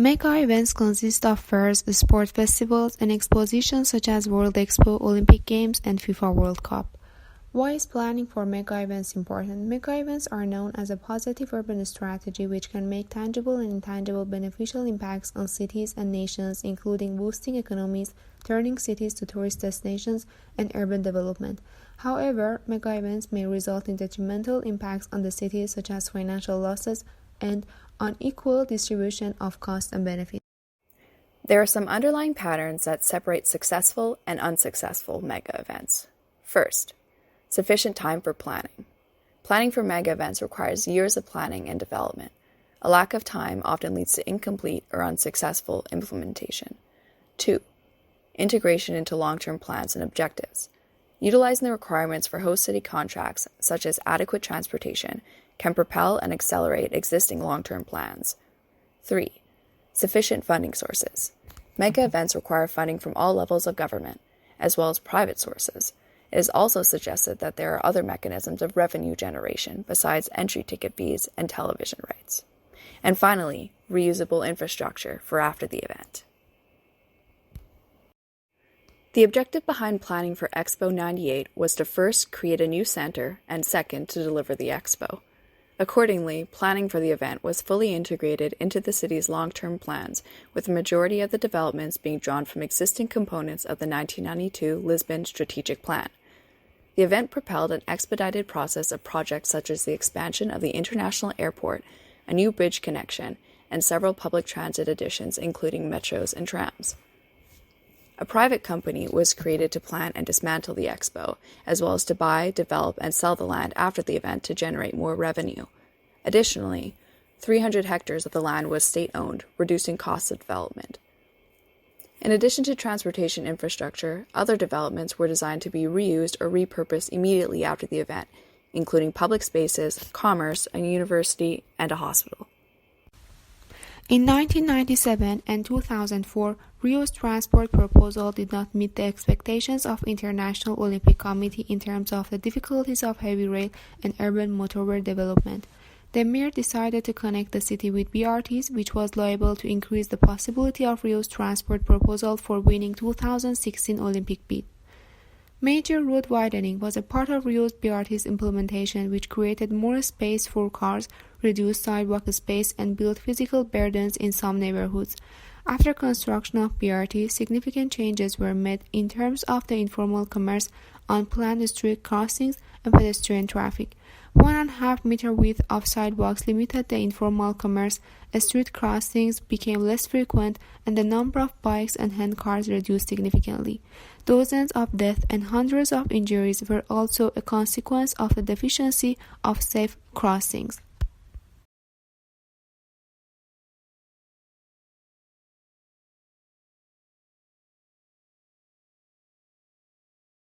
Mega events consist of fairs, sport festivals, and expositions such as World Expo, Olympic Games, and FIFA World Cup. Why is planning for mega events important? Mega events are known as a positive urban strategy which can make tangible and intangible beneficial impacts on cities and nations, including boosting economies, turning cities to tourist destinations, and urban development. However, mega events may result in detrimental impacts on the cities such as financial losses and unequal distribution of costs and benefits. There are some underlying patterns that separate successful and unsuccessful mega events. First, sufficient time for planning. Planning for mega events requires years of planning and development. A lack of time often leads to incomplete or unsuccessful implementation. 2. Integration into long-term plans and objectives. Utilizing the requirements for host city contracts, such as adequate transportation, can propel and accelerate existing long-term plans. 3. Sufficient funding sources. Mega events require funding from all levels of government, as well as private sources. It is also suggested that there are other mechanisms of revenue generation besides entry ticket fees and television rights. And finally, reusable infrastructure for after the event. The objective behind planning for Expo 98 was to first create a new center and second to deliver the expo. Accordingly, planning for the event was fully integrated into the city's long-term plans, with the majority of the developments being drawn from existing components of the 1992 Lisbon Strategic Plan. The event propelled an expedited process of projects such as the expansion of the international airport, a new bridge connection, and several public transit additions, including metros and trams. A private company was created to plan and dismantle the expo, as well as to buy, develop, and sell the land after the event to generate more revenue. Additionally, 300 hectares of the land was state-owned, reducing costs of development. In addition to transportation infrastructure, other developments were designed to be reused or repurposed immediately after the event, including public spaces, commerce, a university, and a hospital. In 1997 and 2004, Rio's transport proposal did not meet the expectations of International Olympic Committee in terms of the difficulties of heavy rail and urban motorway development. The mayor decided to connect the city with BRTs, which was liable to increase the possibility of Rio's transport proposal for winning 2016 Olympic bid. Major road widening was a part of Rio's BRT's implementation, which created more space for cars, reduced sidewalk space, and built physical burdens in some neighborhoods. After construction of BRT, significant changes were made in terms of the informal commerce, unplanned street crossings, and pedestrian traffic. 1.5 meter width of sidewalks limited the informal commerce, street crossings became less frequent, and the number of bikes and handcars reduced significantly. Dozens of deaths and hundreds of injuries were also a consequence of the deficiency of safe crossings.